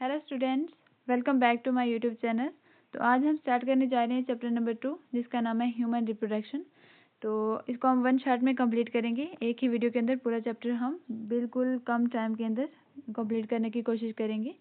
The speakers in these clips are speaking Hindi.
Hello students, welcome back to my YouTube channel. तो आज हम स्टार्ट करने जा रहे हैं चैप्टर नंबर 2, जिसका नाम है ह्यूमन रिप्रोडक्शन। तो इसको हम वन शॉट में कंप्लीट करेंगे। एक ही वीडियो के अंदर पूरा चैप्टर हम बिल्कुल कम टाइम के अंदर कंप्लीट करने की कोशिश करेंगे।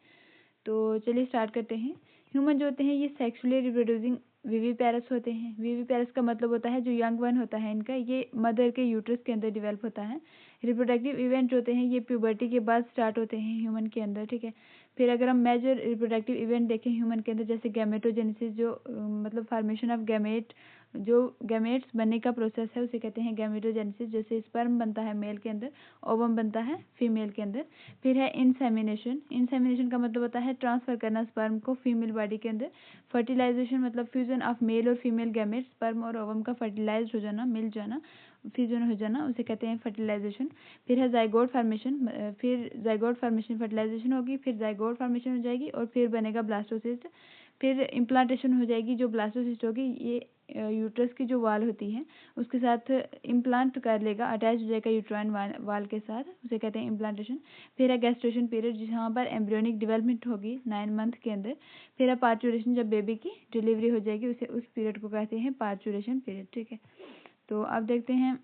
तो चलिए स्टार्ट करते हैं। ह्यूमन जो होते हैं ये सेक्सुअली रिप्रोड्यूसिंग विविपेरस होते हैं। विविपेरस का मतलब होता है जो यंग वन होता है इनका, ये मदर के यूट्रस के अंदर डेवलप होता है। रिप्रोडक्टिव इवेंट होते हैं ये प्यूबर्टी के बाद स्टार्ट होते हैं ह्यूमन के अंदर, ठीक है। फिर अगर हम मेजर रिप्रोडक्टिव इवेंट देखें ह्यूमन के अंदर, जैसे गैमेटोजेनेसिस, जो मतलब फॉर्मेशन ऑफ गैमेट, जो गैमेट्स बनने का प्रोसेस है उसे कहते हैं गैमेटोजेनेसिस। जैसे स्पर्म बनता है मेल के अंदर, ओवम बनता है फीमेल के अंदर। फिर है इंसेमिनेशन। इंसेमिनेशन का मतलब होता है ट्रांसफर करना स्पर्म को फीमेल बॉडी के अंदर। फर्टिलाइजेशन मतलब फ्यूजन ऑफ मेल और फीमेल गैमेट्स, स्पर्म और ओवम का फर्टिलाइज हो जाना, मिल जाना, फ्यूजन हो जाना, उसे कहते हैं फर्टिलाइजेशन। फिर है जाइगोट फॉर्मेशन। फिर जाइगोट फॉर्मेशन, फर्टिलाइजेशन होगी, फिर जाइगोट फॉर्मेशन हो जाएगी और फिर बनेगा ब्लास्टोसिस्ट। फिर इम्प्लांटेशन हो जाएगी। जो ब्लास्टोसिस्ट होगी ये यूट्रस की जो वाल होती है उसके साथ इम्प्लांट कर लेगा, अटैच हो जाएगा यूट्राइन वाल के साथ, उसे कहते हैं इम्प्लांटेशन। फिर है गैस्ट्रेशन पीरियड, जहाँ पर एम्ब्रियोनिक डेवलपमेंट होगी 9 मंथ के अंदर। फिर है पार्चुरेशन, जब बेबी की डिलीवरी हो जाएगी उसे उस पीरियड को कहते हैं पार्चुरेशन पीरियड, ठीक है। तो अब देखते हैं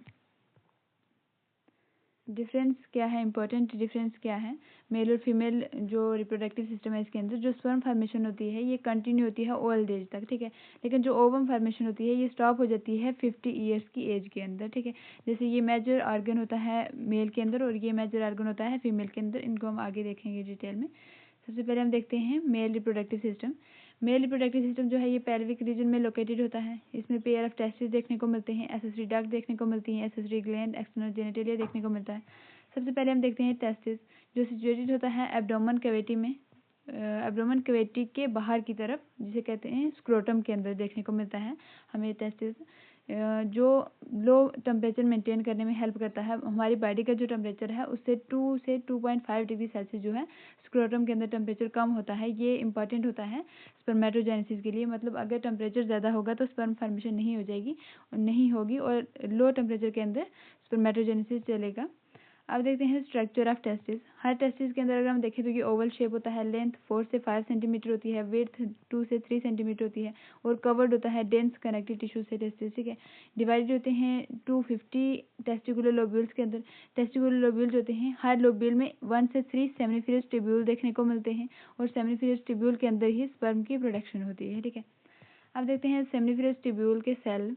डिफरेंस क्या है, इंपॉर्टेंट डिफरेंस क्या है मेल और फीमेल जो रिप्रोडक्टिव सिस्टम है इसके अंदर। जो स्पर्म फॉर्मेशन होती है ये कंटिन्यू होती है ओल्ड एज तक, ठीक है। लेकिन जो ओवम फॉर्मेशन होती है ये स्टॉप हो जाती है 50 ईयर्स की एज के अंदर, ठीक है। जैसे ये मेजर ऑर्गन होता है मेल के अंदर और ये मेजर ऑर्गन होता है फीमेल के अंदर, इनको हम आगे देखेंगे डिटेल में। सबसे पहले हम देखते हैं male reproductive system. Male reproductive system जो है ये पेल्विक रीजन में लोकेटेड होता है। इसमें पेयर ऑफ टेस्टिस देखने को मिलते हैं, एसेसरी डक्ट देखने को मिलती है, एसेसरी ग्लैंड, एक्सटर्नल जेनिटलिया देखने को मिलता है। सबसे पहले हम देखते हैं टेस्टिस, जो सिचुएटेड होता है एब्डोमेन कैविटी में, एब्डोमेन कैविटी के बाहर की तरफ, जिसे कहते हैं स्क्रोटम के अंदर देखने को मिलता है हमें टेस्टिस। जो लो टेम्परेचर मेंटेन करने में हेल्प करता है। हमारी बॉडी का जो टेम्परेचर है उससे 2 से 2.5 डिग्री सेल्सियस जो है स्क्रोटम के अंदर टेम्परेचर कम होता है। ये इंपॉर्टेंट होता है स्पर्मेटोजेनेसिस के लिए। मतलब अगर टेम्परेचर ज़्यादा होगा तो स्पर्म फॉर्मेशन नहीं होगी और लो टेम्परेचर के अंदर स्पर्मेटोजेनेसिस चलेगा। अब देखते हैं structure of testis. Her testis के अंदर अगर हम देखें तो ये ओवल शेप होता है, लेंथ 4 से 5 सेंटीमीटर होती है, विड्थ 2 से 3 सेंटीमीटर होती है और कवर्ड होता है डेंस कनेक्टिव टिश्यू से टेस्टिस, ठीक है। डिवाइडेड होते हैं 250 टेस्टिकुलर लोब्यूल्स के अंदर। टेस्टिकुलर लोब्यूल होते हैं, हर लोब्यूल में 1 से 3 सेमिनिफेरस ट्यूब्यूल देखने को मिलते हैं और सेमिनिफेरस ट्यूब्यूल के अंदर ही स्पर्म की प्रोडक्शन होती है, ठीक है। अब देखते हैं सेमिनिफेरस ट्यूब्यूल के सेल।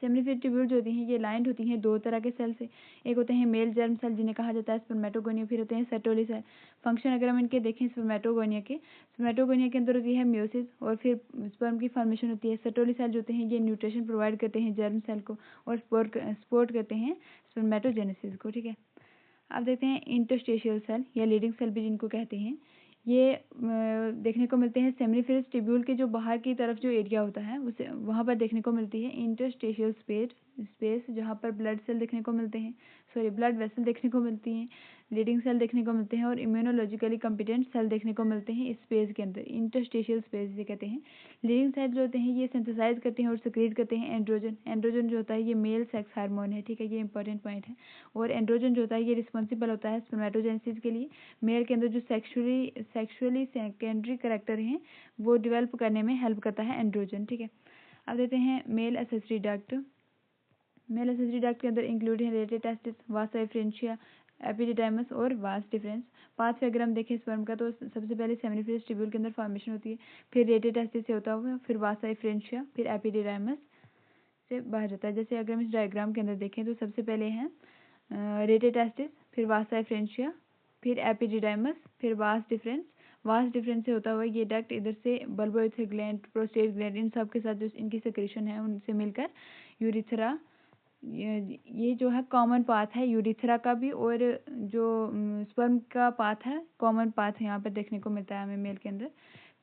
सेमिनिफेरस ट्यूब्यूल जो होती हैं ये लाइंड होती हैं दो तरह के सेल से। एक होते हैं मेल जर्म सेल जिन्हें कहा जाता है स्पर्मेटोगोनिया, फिर होते हैं सेटोली सेल। फंक्शन अगर हम इनके देखें स्पर्मेटोगोनिया के अंदर होती है म्योसिस और फिर स्पर्म की फॉर्मेशन होती है। सेटोली सेल जो होते हैं ये न्यूट्रिशन प्रोवाइड करते हैं जर्म सेल को और सपोर्ट करते हैं स्पर्मेटोजेनेसिस को, ठीक है। अब देखते हैं इंटरस्टेशियल सेल या लीडिंग सेल भी जिनको कहते हैं। ये देखने को मिलते हैं सेमिनिफेरस ट्यूब्यूल के जो बाहर की तरफ जो एरिया होता है उसे वहाँ पर देखने को मिलती है इंटरस्टेशियल स्पेस जहाँ पर ब्लड सेल देखने को मिलते हैं, ब्लड वेसल देखने को मिलती हैं, लीडिंग सेल देखने को मिलते हैं और इम्यूनोलॉजिकली कम्पिटेंट सेल देखने को मिलते हैं इस स्पेस के अंदर। इंटरस्टेशियल स्पेस जिसे कहते हैं। लीडिंग सेल जो होते हैं ये सिंथेसाइज करते हैं और सिक्रीट करते हैं एंड्रोजन। एंड्रोजन जो होता है ये मेल सेक्स हार्मोन है, ठीक है, ये इंपॉर्टेंट पॉइंट है। और एंड्रोजन जो होता है ये रिस्पॉन्सिबल होता है स्पर्मेटोजेनेसिस के लिए। मेल के अंदर जो सेक्सुअली सेकेंडरी कैरेक्टर हैं वो डेवलप करने में हेल्प करता है एंड्रोजन, ठीक है। अब देते हैं male accessory duct. Male accessory duct के अंदर इंक्लूड है रेटे टेस्टिस, वासा एफ्रेंशिया, एपिडिडाइमस और वास डिफरेंस। पाथ पे अगर हम देखें स्पर्म का तो सबसे पहले सेमिनिफेरस ट्यूब्यूल के अंदर फॉर्मेशन होती है, फिर रेटे टेस्टिस से होता हुआ फिर वासा एफ्रेंशिया, फिर एपिडिडाइमस से बाहर जाता है। जैसे अगर हम इस डायग्राम के अंदर देखें तो सबसे पहले है रेटे टेस्टिस, फिर वासा एफ्रेंशिया, फिर एपिडिडाइमस, फिर वास डिफरेंस से होता हुआ ये डक्ट इधर से बल्बोइथर ग्लैंड, प्रोस्टेट ग्लैंड, इन सब के साथ जो इनकी सेक्रेशन है उनसे मिलकर यूरिथ्रा, ये जो है कॉमन पाथ है यूरिथ्रा का भी और जो स्पर्म का पाथ है कॉमन पाथ यहाँ पर देखने को मिलता है हमें मेल के अंदर।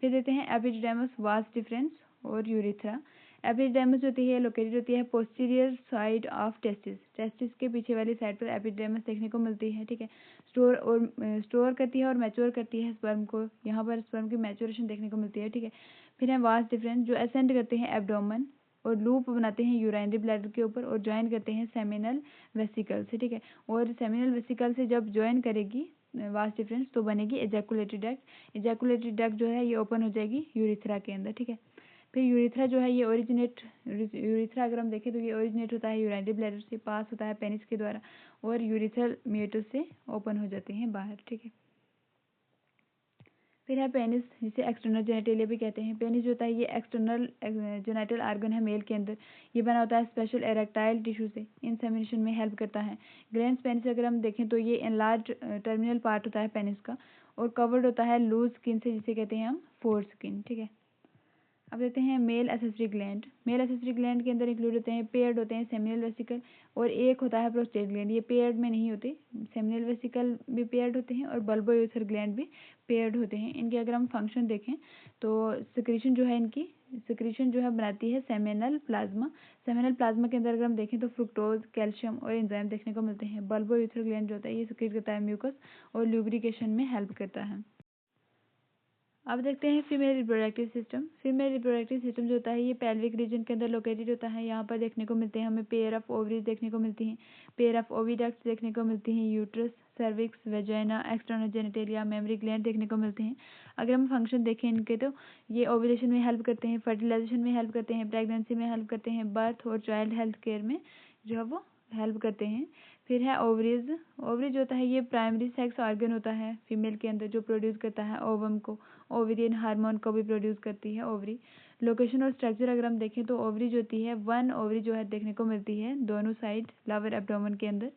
फिर देते हैं एपिडिडाइमस, वास डिफरेंस और यूरिथ्रा। एपिडिडाइमस होती है लोकेटेड होती है पोस्टीरियर साइड ऑफ टेस्टिस के पीछे वाली साइड पर एपिडिडाइमस देखने को मिलती है, ठीक है। स्टोर करती है और मैच्योर करती है स्पर्म को, यहाँ पर स्पर्म की मैच्योरेशन देखने को मिलती है, ठीक है। फिर है वास डिफरेंस जो असेंड करते हैं एब्डोमेन और लूप बनाते हैं यूराइनरी ब्लैडर के ऊपर और ज्वाइन करते हैं सेमिनल वेसिकल से, ठीक है। और सेमिनल वेसिकल से जब ज्वाइन करेगी वास्ट डिफरेंस, तो बनेगी एजैकुलेटरी डक्ट। एजैकुलेटरी डक्ट जो है ये ओपन हो जाएगी यूरिथ्रा के अंदर, ठीक है। फिर यूरिथ्रा जो है ये यूरिथ्रा अगर हम देखें तो ये ओरिजिनेट होता है यूरिनरी ब्लैडर से, पास होता है पेनिस के द्वारा और यूरिथ्रल म्यूटस से ओपन हो जाते हैं बाहर, ठीक है। फिर है पेनिस, जिसे एक्सटर्नल जेनेटेलिया भी कहते हैं। पेनिस जो होता है ये एक्सटर्नल जेनेटल आर्गन है मेल के अंदर, ये बना होता है स्पेशल एरेक्टाइल टिश्यू से, इंसेमिनेशन में हेल्प करता है। ग्लैंड पेनिस अगर हम देखें तो ये एनलार्ज टर्मिनल पार्ट होता है पेनिस का और कवर्ड होता है लूज स्किन से, जिसे कहते हैं हम फोर स्किन, ठीक है। अब देखते हैं male accessory gland. Male accessory gland के अंदर इंक्लूड होते हैं, पेयर्ड होते हैं सेमिनल वेसिकल और एक होता है प्रोस्टेट ग्लैंड। ये पेयर्ड में नहीं होते, सेमिनल वेसिकल भी पेयर्ड होते हैं और बल्बो यूथर ग्लैंड भी पेयर्ड होते हैं। इनके अगर हम फंक्शन देखें तो सिक्रीशन जो है इनकी सिक्रीशन जो है बनाती है सेमिनल प्लाज्मा। सेमिनल प्लाज्मा के अंदर अगर हम देखें तो फ्रुक्टोज, कैल्शियम और एंजाइम देखने को मिलते हैं। बल्बो यूथर ग्लैंड जो होता है ये सिक्रीट करता है म्यूकस और ल्यूब्रिकेशन में हेल्प करता है। अब देखते हैं female reproductive system. Female reproductive system जो होता है ये पेल्विक रीजन के अंदर लोकेटेड होता है। यहाँ पर देखने को मिलते हैं हमें पेयर ऑफ ओवरीज देखने को मिलती हैं, पेयर ऑफ ओविडक्ट्स देखने को मिलती हैं, uterus, cervix, vagina, external genitalia, mammary gland देखने को मिलते हैं। अगर हम फंक्शन देखें इनके तो ये ओव्यूलेशन में हेल्प करते हैं, फर्टिलाइजेशन में हेल्प करते हैं, प्रेगनेंसी में हेल्प करते हैं, बर्थ और चाइल्ड हेल्थ केयर में जो है वो हेल्प करते हैं। फिर है ओवरीज। ओवरीज होता है ये प्राइमरी सेक्स ऑर्गन होता है फीमेल के अंदर जो प्रोड्यूस करता है ओवम को, ओवेरियन हार्मोन को भी प्रोड्यूस करती है ओवरी। लोकेशन और स्ट्रक्चर अगर हम देखें तो ओवरी जो होती है वन ओवरी जो है देखने को मिलती है दोनों साइड लोअर एब्डोमेन के अंदर।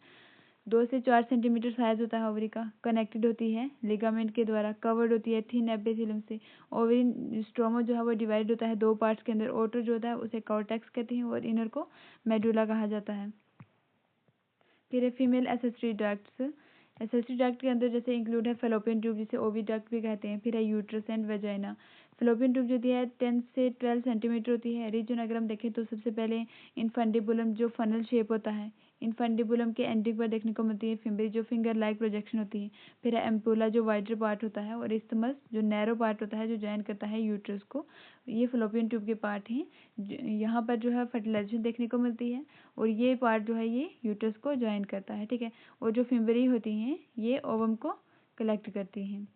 2 से 4 सेंटीमीटर साइज होता है ओवरी का, कनेक्टेड होती है लिगामेंट के द्वारा, कवर्ड होती है थिन एपिथेलियम से। ओवरी स्ट्रोमा जो है वो डिवाइड होता है 2 पार्ट्स के अंदर, आउटर जो होता है उसे कॉर्टेक्स कहते हैं और इनर को मेडुला कहा जाता है। फिर है female accessory ducts. Accessory duct के अंदर जैसे इंक्लूड है फेलोपियन ट्यूब, जिसे ओवी डक्ट भी कहते हैं। फिर है uterus and vagina. Fallopian tube जो होती है 10 से 12 सेंटीमीटर होती है। रीजन अगर हम देखें तो सबसे पहले इनफंडिबुलम जो फनल शेप होता है, इनफंडिबुलम के एंडिंग पर देखने को मिलती है फिम्बरी जो फिंगर लाइक प्रोजेक्शन होती है। फिर है एम्पुला जो वाइडर पार्ट होता है और इस्थमस जो नैरो पार्ट होता है जो जॉइन करता है यूट्रस को। ये फेलोपियन ट्यूब के पार्ट हैं। यहाँ पर जो है फर्टिलाइजेशन देखने को मिलती है और ये पार्ट जो है ये यूट्रस को जॉइन करता है, ठीक है। और जो फिम्बरी होती हैं ये ओवम को कलेक्ट करती हैं।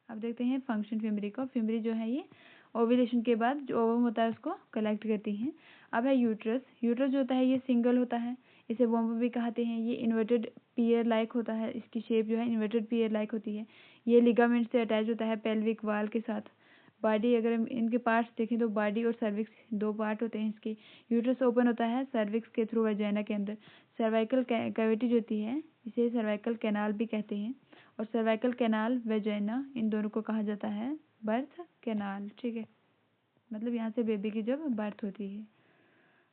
अब देखते हैं फंक्शन फिम्बरी को। फिम्बरी जो है ये ओव्यूलेशन के बाद जो ओवम होता है उसको कलेक्ट करती हैं। अब है यूट्रस। यूट्रस जो होता है ये सिंगल होता है, इसे वोम्ब भी कहते हैं। ये इन्वर्टेड पियर लाइक होता है, इसकी शेप जो है इन्वर्टेड पियर लाइक होती है। ये लिगामेंट से अटैच होता है पेल्विक वाल के साथ। बॉडी अगर हम इनके पार्ट्स देखें तो बॉडी और सर्विक्स 2 पार्ट होते हैं इसके। यूट्रस ओपन होता है सर्विक्स के थ्रू वेजाइना के अंदर। सर्वाइकल कैविटी जो होती है इसे सर्वाइकल कैनाल भी कहते हैं और सर्वाइकल कैनाल वेजाइना इन दोनों को कहा जाता है बर्थ कैनाल, ठीक है। मतलब यहाँ से बेबी की जब बर्थ होती है।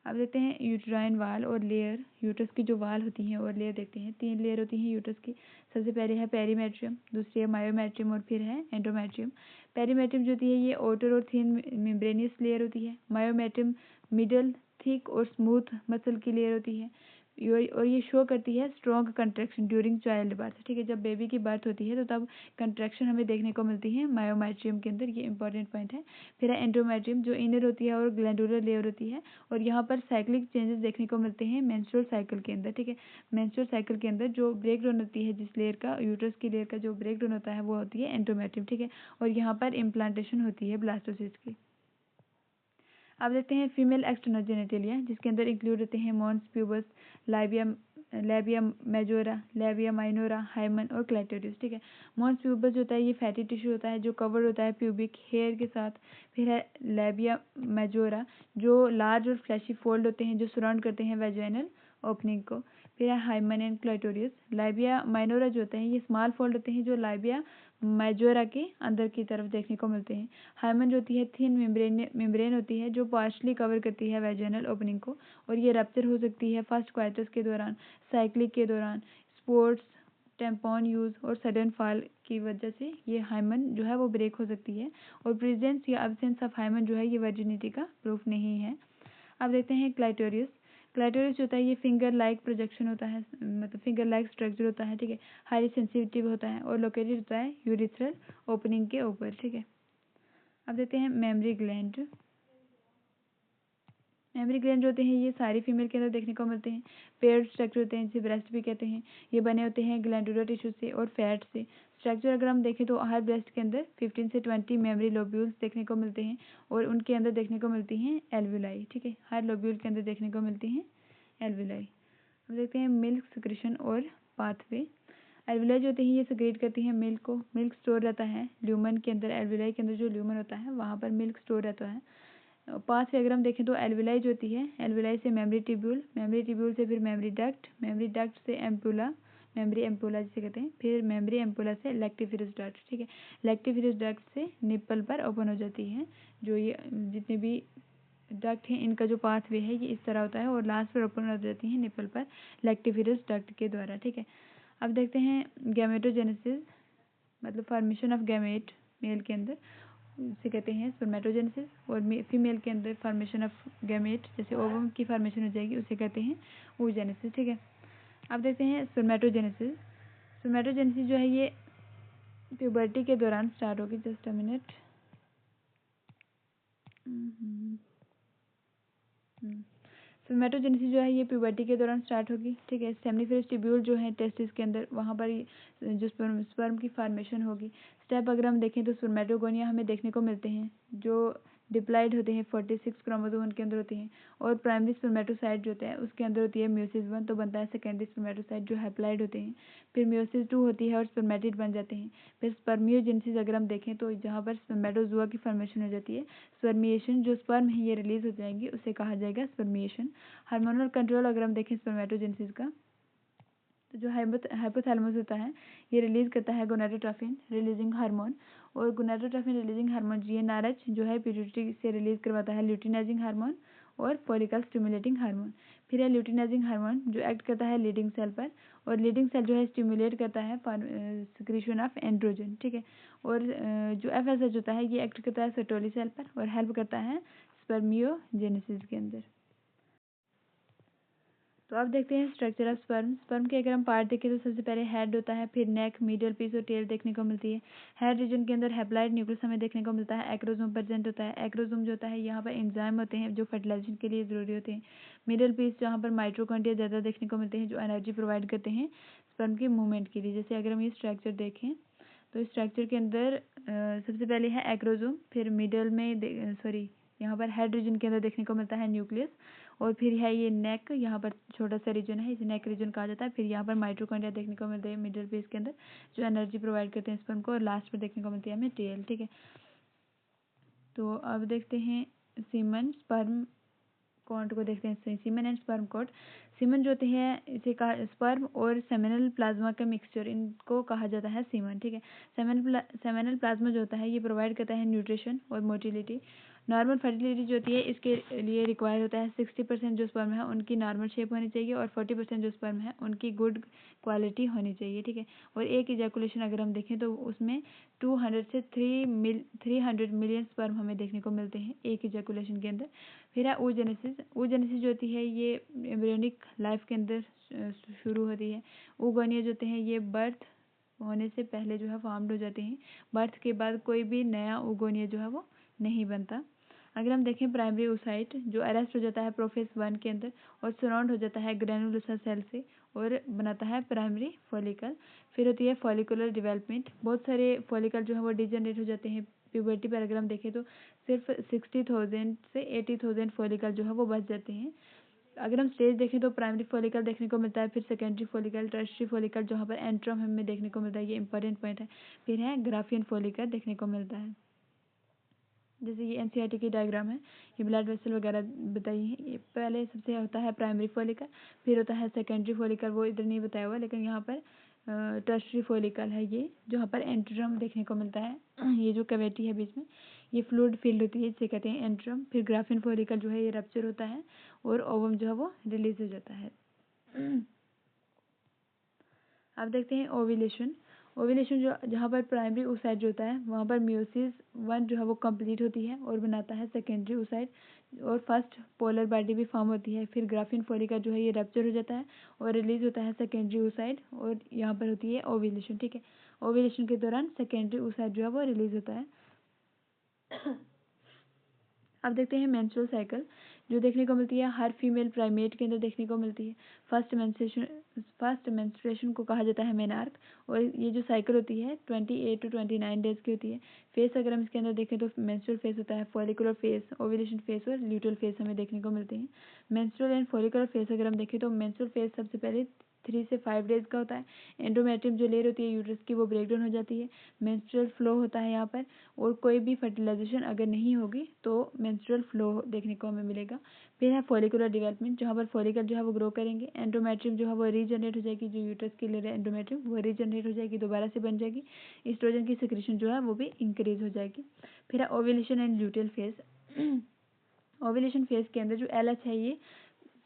अब देखते हैं यूट्राइन वाल और लेयर। यूट्रस की जो वाल होती हैं और लेयर देखते हैं, 3 लेयर होती हैं यूट्रस की। सबसे पहले है पेरीमेट्रियम, दूसरी है मायोमेट्रियम और फिर है एंडोमेट्रियम। पेरीमेट्रियम जो होती है ये आउटर और थिन मेम्ब्रेनियस लेयर होती है। मायोमेट्रियम मिडल थिक और स्मूथ मसल की लेयर होती है और ये शो करती है strong contraction during child birth, ठीक है। जब बेबी की बर्थ होती है तो तब कंट्रैक्शन हमें देखने को मिलती है मायोमेट्रियम के अंदर, ये इंपॉर्टेंट पॉइंट है। फिर है एंडोमेट्रियम जो इनर होती है और ग्लैंडुलर लेयर होती है और यहाँ पर साइक्लिक चेंजेस देखने को मिलते हैं मेंस्ट्रुअल साइकिल के अंदर, ठीक है। मेंस्ट्रुअल साइकिल के अंदर जो ब्रेक डाउन होती है जिस लेयर का, यूट्रस की लेयर का जो ब्रेक डाउन होता है वो होती है एंडोमेट्रियम, ठीक है। और यहाँ पर इम्प्लांटेशन होती है ब्लास्टोसिस्ट की। अब देखते हैं फीमेल एक्सटर्नल जेनेटेलिया, जिसके अंदर इंक्लूड होते हैं mons pubis, labia majora, labia minora, hymen और क्लैटोरियस, ठीक है। मॉन्स प्यूबस जो होता है ये फैटी टिश्यू होता है जो कवर्ड होता है प्यूबिक हेयर के साथ। फिर है लेबिया मेजोरा जो लार्ज और फ्लैशी फोल्ड होते हैं जो सराउंड करते हैं वेजाइनल ओपनिंग को। फिर है हाइमन एंड क्लैटोरियस। लाइबिया माइनोरा जो होते हैं ये स्मॉल फोल्ड होते हैं जो लाइबिया मेजोरा के अंदर की तरफ देखने को मिलते हैं। हाइमन जो होती है थिन मेम्ब्रेन होती है जो पार्शली कवर करती है वेजाइनल ओपनिंग को और ये रप्चर हो सकती है फर्स्ट क्वार्टर्स के दौरान, साइक्लिक के दौरान, स्पोर्ट्स, टेम्पॉन यूज़ और सडन फॉल की वजह से ये हाइमन जो है वो ब्रेक हो सकती है। और प्रेजेंस या एब्सेंस ऑफ हाइमन जो है ये वर्जिनिटी का प्रूफ नहीं है। अब देखते हैं क्लाइटोरियस। क्लाइटोरियस जो होता है ये फिंगर लाइक प्रोजेक्शन होता है, मतलब फिंगर लाइक स्ट्रक्चर होता है, ठीक है। हाईली सेंसिटिव होता है और लोकेटेड होता है यूरिथ्रल ओपनिंग के ऊपर, ठीक है। अब देखते हैं मेमरी ग्लैंड। मेमरी ग्लैंड जो होते हैं ये सारी फीमेल के अंदर देखने को मिलते हैं। पेयर्ड स्ट्रक्चर होते हैं जिसे ब्रेस्ट भी कहते हैं। ये बने होते हैं ग्लैंडुलर टिश्यू से और फैट से। स्ट्रक्चर अगर हम देखें तो हर ब्रेस्ट के अंदर 15 से 20 मेमरी लोब्यूल्स देखने को मिलते हैं और उनके अंदर देखने को मिलती हैं एल्वुलाई। ठीक है, हर लोब्यूल के अंदर देखने को मिलती हैं एल्वुलाई। हम देखते हैं मिल्क सिक्रेशन और पाथवे। एल्वुलाई जो होती है ये सिक्रेट करती हैं मिल्क को। मिल्क स्टोर रहता है ल्यूमन के अंदर। एल्वुलाई के अंदर जो ल्यूमन होता है वहाँ पर मिल्क स्टोर रहता है। पास से अगर हम देखें तो एल्वुलाई जो होती है, एल्वुलाई से मेमरी ट्यूब्यूल से फिर मेमरी डक्ट से एम्पुला, मेमरी एम्पुला जिसे कहते हैं, फिर मेमरी एम्पुला से लेक्टिफेरस डक्ट। ठीक है, लेक्टिफेरस डक्ट से निप्पल पर ओपन हो जाती है। जो ये जितने भी डक्ट हैं इनका जो पाथवे है ये इस तरह होता है और लास्ट पर ओपन हो जाती है निप्पल पर लेक्टिफेरस डक्ट के द्वारा। ठीक है, अब देखते हैं गैमेटोजेनेसिस, मतलब फॉर्मेशन ऑफ गैमेट मेल के अंदर, इसे कहते हैं स्पर्मेटोजेनेसिस। और फीमेल के अंदर फॉर्मेशन ऑफ गैमेट, जैसे ओवम की फॉर्मेशन हो जाएगी, उसे कहते हैं oogenesis। ठीक है, अब देखते हैं स्पर्मेटोजेनेसिस। स्पर्मेटोजेनेसिस जो है ये प्यूबर्टी के दौरान स्टार्ट होगी। Just a minute. स्पर्मेटोजेनेसिस जो है ये प्यूबर्टी के दौरान स्टार्ट होगी। ठीक है, सेमिनिफरस ट्यूब्यूल जो है टेस्टिस के अंदर, वहाँ पर जो स्पर्म की फॉर्मेशन होगी। स्टेप अगर हम देखें तो स्पर्मेटोगोनिया हमें देखने को मिलते हैं जो डिप्लाइड होते हैं, 46 क्रोमोसोम उनके अंदर होते हैं। और प्राइमरी स्पर्मेटोसाइट जो होता है उसके अंदर होती है म्यूसिस 1, तो बनता है सेकेंडरी स्पर्मेटोसाइट जो हैप्लाइड होते हैं। फिर म्यूसिस 2 होती है और स्पर्मेटिड बन जाते हैं। फिर स्पर्मियोजेनेसिस अगर हम देखें तो जहाँ पर स्पर्मेटोजुआ की फॉर्मेशन हो जाती है। स्पर्मिएशन, जो स्पर्म है ये रिलीज हो जाएंगे, उसे कहा जाएगा स्पर्मिएशन। हार्मोनल कंट्रोल अगर हम देखें स्पर्मेटोजेनेसिस का, तो जो हाइपोथैलेमस होता है ये रिलीज करता है गोनाडोट्रोपिन रिलीजिंग हार्मोन। और गोनाडोट्रोपिन रिलीजिंग हार्मोन GnRH जो है पिट्यूटरी से रिलीज करवाता है ल्यूटिनाइजिंग हार्मोन और फॉलिकल स्टिमुलेटिंग हार्मोन। फिर है ल्यूटिनाइजिंग हार्मोन जो एक्ट करता है लीडिंग सेल पर, और लीडिंग सेल जो है स्टिमुलेट करता है सिक्रीशन ऑफ एंड्रोजन। ठीक है, और जो FSH होता है ये एक्ट करता है सर्टोली सेल पर और हेल्प करता है स्पर्मियोजेनेसिस के अंदर। तो अब देखते हैं स्ट्रक्चर ऑफ स्पर्म। स्पर्म के अगर हम पार्ट देखें तो सबसे पहले हेड होता है, फिर नेक, मिडल पीस और टेल देखने को मिलती है। हेड रीजन के अंदर हैप्लॉइड न्यूक्लियस हमें देखने को मिलता है। एक्रोसोम प्रेजेंट होता है। एक्रोसोम जो होता है यहाँ पर एंजाइम होते हैं जो फर्टिलाइजेशन के लिए जरूरी होते हैं। मिडल पीस जहाँ पर माइटोकॉन्ड्रिया ज़्यादा देखने को मिलते हैं जो एनर्जी प्रोवाइड करते हैं स्पर्म के मूवमेंट के लिए। जैसे अगर हम ये स्ट्रक्चर देखें तो इस स्ट्रक्चर के अंदर सबसे पहले है एक्रोसोम, फिर मिडल में यहाँ पर हेड रीजन के अंदर देखने को मिलता है न्यूक्लियस, और फिर है ये नेक, यहाँ पर छोटा सा रीजन है, इसे नेक रीजन कहा जाता है। फिर यहाँ पर माइटोकॉन्ड्रिया देखने को मिलते हैं मिडल पीस के अंदर जो एनर्जी प्रोवाइड करते हैं स्पर्म को, और लास्ट में देखने को मिलती है हमें टेल। ठीक है, तो अब देखते हैं सीमन स्पर्म कॉन्ट को देखते हैं। Semen and sperm can't. Semen जो होते हैं इसे कहा स्पर्म और सेमिनल प्लाज्मा का मिक्सचर, इनको कहा जाता है सीमन। ठीक है, सेमिनल प्लाज्मा जो होता है ये प्रोवाइड करता है न्यूट्रिशन और मोटिलिटी। नॉर्मल फर्टिलिटी जो होती है इसके लिए रिक्वायर होता है 60% जो स्पर्म है उनकी नॉर्मल शेप होनी चाहिए और 40% जो स्पर्म है उनकी गुड क्वालिटी होनी चाहिए। ठीक है, और एक इजैकुलेशन अगर हम देखें तो उसमें 200 से 300 मिलियन स्पर्म हमें देखने को मिलते हैं एक इजैकुलेशन के अंदर। फिर है oogenesis। oogenesis जो होती है ये एम्ब्रियोनिक लाइफ के अंदर शुरू होती है। oogonia जो होते हैं ये बर्थ होने से पहले जो है फॉर्म्ड हो जाते हैं। बर्थ के बाद कोई भी नया oogonia जो है वो नहीं बनता। अगर हम देखें प्राइमरी oocyte जो अरेस्ट हो जाता है प्रोफेज 1 के अंदर और सराउंड हो जाता है ग्रेनुलोसा सेल से और बनाता है प्राइमरी फॉलिकल। फिर होती है फॉलिकुलर डेवलपमेंट। बहुत सारे फॉलिकल जो है वो डिजनरेट हो जाते हैं प्यूबर्टी पर। अगर हम देखें तो सिर्फ 60,000 से 80,000 फॉलिकल जो है वो बच जाते हैं। अगर हम स्टेज देखें तो प्राइमरी फॉलिकल देखने को मिलता है, फिर सेकेंडरी फॉलिकल, टर्शियरी फॉलिकल जहाँ पर एंट्रम हमें देखने को मिलता है, ये इंपॉर्टेंट पॉइंट है। फिर है ग्राफियन फॉलिकल देखने को मिलता है। जैसे ये NCERT की डायग्राम है, ये ब्लड वेसल वगैरह बताई है। ये पहले सबसे होता है प्राइमरी फॉलिकल, फिर होता है सेकेंडरी फॉलिकल, वो इधर नहीं बताया हुआ लेकिन यहाँ पर टर्शियरी फॉलिकल है ये जहाँ पर एंट्रम देखने को मिलता है। ये जो कैविटी है बीच में ये फ्लूइड फील्ड होती है जिसे कहते हैं एंट्रम। फिर ग्राफिन फॉलिकल जो है ये रप्चर होता है और ओवम जो है वो रिलीज हो जाता है। अब देखते हैं ओव्यूलेशन। ओव्यूलेशन जो जहाँ पर प्राइमरी oocyte जो होता है वहाँ पर म्यूसिस 1 जो है वो कंप्लीट होती है और बनाता है सेकेंडरी oocyte और फर्स्ट पोलर बॉडी भी फॉर्म होती है। फिर ग्राफिन फॉलिकल जो है ये रप्चर हो जाता है और रिलीज होता है सेकेंडरी oocyte और यहाँ पर होती है ओव्यूलेशन। ठीक है, ओव्यूलेशन के दौरान सेकेंडरी oocyte जो है वो रिलीज होता है। अब देखते हैं मेंस्ट्रुअल साइकिल। जो देखने को मिलती है हर फीमेल प्राइमेट के अंदर देखने को मिलती है। फर्स्ट मेंस्ट्रुएशन को कहा जाता है मेनार्क, और ये जो साइकिल होती है 28 to 29 डेज की होती है। फेस अगर हम इसके अंदर देखें तो मेंस्ट्रुअल फेस होता है, फॉलिकुलर फेस, ओव्यूलेशन फेस और ल्यूटेल फेस हमें देखने को मिलते हैं। मेंस्ट्रुअल एंड फॉलिकुलर फेस अगर हम देखें तो मेंस्ट्रुअल फेस सबसे पहले 3 से 5 डेज का होता है। एंडोमेट्रियम जो लेयर होती है यूट्रस की वो ब्रेक डाउन हो जाती है, मेंस्ट्रुअल फ्लो होता है यहाँ पर, और कोई भी फर्टिलाइजेशन अगर नहीं होगी तो मेंस्ट्रुअल फ्लो देखने को हमें मिलेगा। फिर है फॉलिकुलर डेवलपमेंट, जहाँ पर फॉलिकल जो है वो ग्रो करेंगे, एंडोमेट्रियम जो है वो रीजनरेट हो जाएगी, जो यूट्रस की लेयर है एंडोमेट्रियम वो रीजनरेट हो जाएगी, दोबारा से बन जाएगी, एस्ट्रोजन की सिक्रीशन जो है वो भी इंक्रीज हो जाएगी। फिर है ovulation and luteal phase. Ovulation phase के अंदर जो LH है ये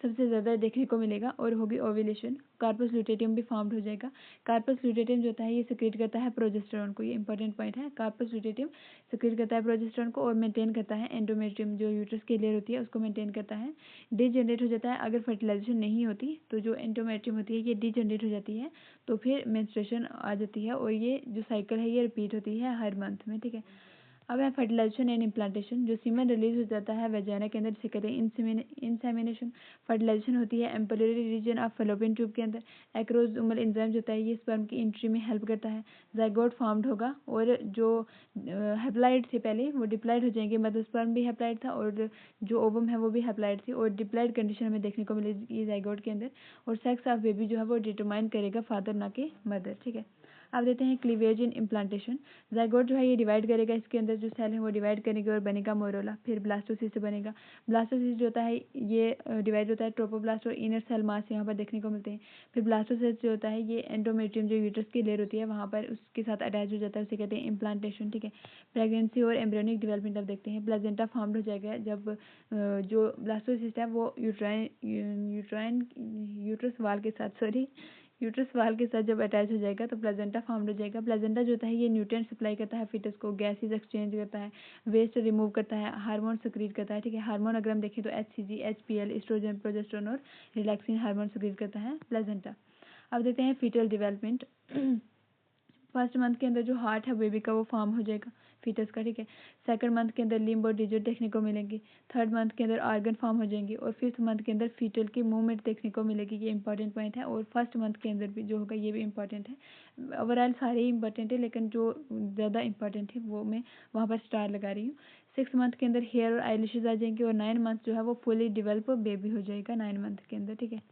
सबसे ज़्यादा देखने को मिलेगा और होगी ओव्यूलेशन। कार्पस ल्यूटेटियम भी फॉर्म्ड हो जाएगा। कार्पस ल्यूटेटियम जो होता है ये सिक्रीट करता है प्रोजेस्टेरॉन को, ये इंपॉर्टेंट पॉइंट है। कार्पस ल्यूटेटियम सिक्रीट करता है प्रोजेस्टेरॉन को और मेंटेन करता है एंडोमेट्रियम जो यूट्रस की लेयर होती है उसको मेंटेन करता है। डीजनरेट हो जाता है अगर फर्टिलाइजेशन नहीं होती, तो जो एंडोमेट्रियम होती है ये डीजनरेट हो जाती है, तो फिर मेंस्ट्रुएशन आ जाती है, और ये जो साइकिल है ये रिपीट होती है हर मंथ में, ठीक है। अब है फर्टिलाइजेशन एंड इम्प्लांटेशन, जो सीमेन रिलीज हो जाता है वेजाइना के अंदर, जिसे कहते हैं इंसेमिनेशन। फर्टिलाइजेशन होती है ampullary region of fallopian tube के अंदर। एक्रोसोमल एंजाइम जो होता है ये स्पर्म की एंट्री में हेल्प करता है। जाइगोट फॉर्म्ड होगा, और जो हैप्लाइड थे पहले वो डिप्लाइड हो जाएंगे, मतलब स्पर्म भी हैप्लाइड था और जो ओवम है वो भी हैप्लाइड थी, और डिप्लाइड कंडीशन हमें देखने को मिलेगी जाइगोट के अंदर। और सेक्स ऑफ बेबी जो है वो डिटरमाइन करेगा फादर ना कि मदर, ठीक है। अब देते हैं क्लीवेज इन इम्प्लांटेशन। जाइगोट जो है ये डिवाइड करेगा, इसके अंदर जो सेल है वो डिवाइड करेंगे और बनेगा मोरोला, फिर ब्लास्टोसिस्ट बनेगा। ब्लास्टोसिस्ट जो होता है ये डिवाइड होता है ट्रोपोब्लास्ट और इनर सेल मास यहाँ पर देखने को मिलते हैं। फिर ब्लास्टोसिस्ट जो होता है ये एंडोमेट्रियम जो यूट्रस की लेयर होती है वहाँ पर उसके साथ अटैच हो जाता है, उसे कहते हैं इम्प्लांटेशन, ठीक है। प्रेगनेंसी और एम्ब्रियोनिक डेवलपमेंट अब देखते हैं। प्लेजेंटा फॉर्म्ड हो जाएगा जब जो ब्लास्टोसिस्ट है वो यूट्रस वाल के साथ जब अटैच हो जाएगा तो प्लेजेंटा फॉर्म हो जाएगा। प्लेजेंटा जो होता है ये न्यूट्रिएंट सप्लाई करता है फीटस को, गैसेज एक्सचेंज करता है, वेस्ट रिमूव करता है, हार्मोन सक्रीट करता है, ठीक है। हार्मोन अगर हम देखें तो HCG, HPL, एस्ट्रोजन, प्रोजेस्टेरोन और रिलैक्सिन हार्मोन सक्रीट करता है प्लेजेंटा। अब देखते हैं फीटल डेवलपमेंट। फर्स्ट मंथ के अंदर जो हार्ट है बेबी का वो फॉर्म हो जाएगा फीटस का, ठीक है। सेकंड मंथ के अंदर लिम्ब और डिजिट देखने को मिलेंगी। थर्ड मंथ के अंदर ऑर्गन फॉर्म हो जाएंगे, और फिफ्थ मंथ के अंदर फीटल की मूवमेंट देखने को मिलेगी, ये इंपॉर्टेंट पॉइंट है। और फर्स्ट मंथ के अंदर भी जो होगा ये भी इंपॉर्टेंट है। ओवरऑल सारे ही इंपॉर्टेंट है, लेकिन जो ज़्यादा इंपॉर्टेंट है वो मैं वहाँ पर स्टार लगा रही हूँ। 6 मंथ के अंदर हेयर और आईलिशेस आ जाएंगे, और 9 मंथ जो है वो फुली डेवलप बेबी हो जाएगा 9 मंथ के अंदर, ठीक है।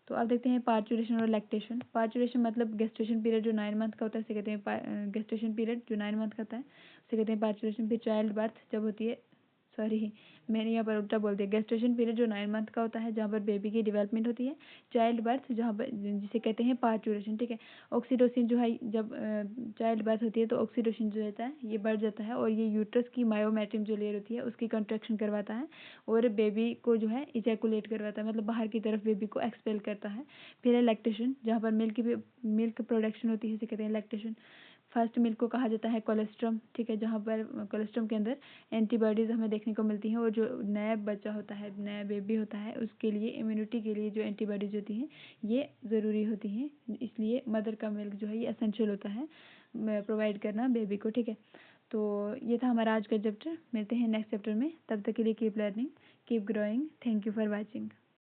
तो अब देखते हैं पार्चुरेशन और लैक्टेशन। पार्चुरेशन मतलब गेस्टेशन पीरियड जो 9 मंथ का होता है उसे कहते हैं गेस्टेशन पीरियड जो 9 मंथ का होता है उसे कहते हैं पार्चुरेशन। फिर चाइल्ड बर्थ जब होती है, सॉरी मैंने यहाँ पर उल्टा बोल दिया, गेस्टेशन पीरियड जो 9 मंथ का होता है जहाँ पर बेबी की डेवलपमेंट होती है। चाइल्ड बर्थ जहाँ पर जिसे कहते हैं पार्चुरेशन, ठीक है। ऑक्सीटोसिन जो है जब चाइल्ड बर्थ होती है तो ऑक्सीटोसिन जो रहता है ये बढ़ जाता है, और ये यूट्रस की मायोमेट्रियम जो लेयर होती है उसकी कंट्रैक्शन करवाता है, और बेबी को जो है इजैकुलेट करवाता है, मतलब बाहर की तरफ बेबी को एक्सपेल करता है। फिर है लैक्टेशन, जहाँ पर मिल्क प्रोडक्शन होती है इसे कहते हैं लैक्टेशन। फर्स्ट मिल्क को कहा जाता है कोलेस्ट्रम, ठीक है, जहाँ पर कोलेस्ट्रम के अंदर एंटीबॉडीज हमें देखने को मिलती हैं, और जो नया बच्चा होता है, नया बेबी होता है, उसके लिए इम्यूनिटी के लिए जो एंटीबॉडीज होती हैं ये ज़रूरी होती हैं, इसलिए मदर का मिल्क जो है ये एसेंशियल होता है प्रोवाइड करना बेबी को, ठीक है। तो ये था हमारा आज का चैप्टर, मिलते हैं नेक्स्ट चैप्टर में, तब तक के लिए keep learning, keep growing, thank you for watching.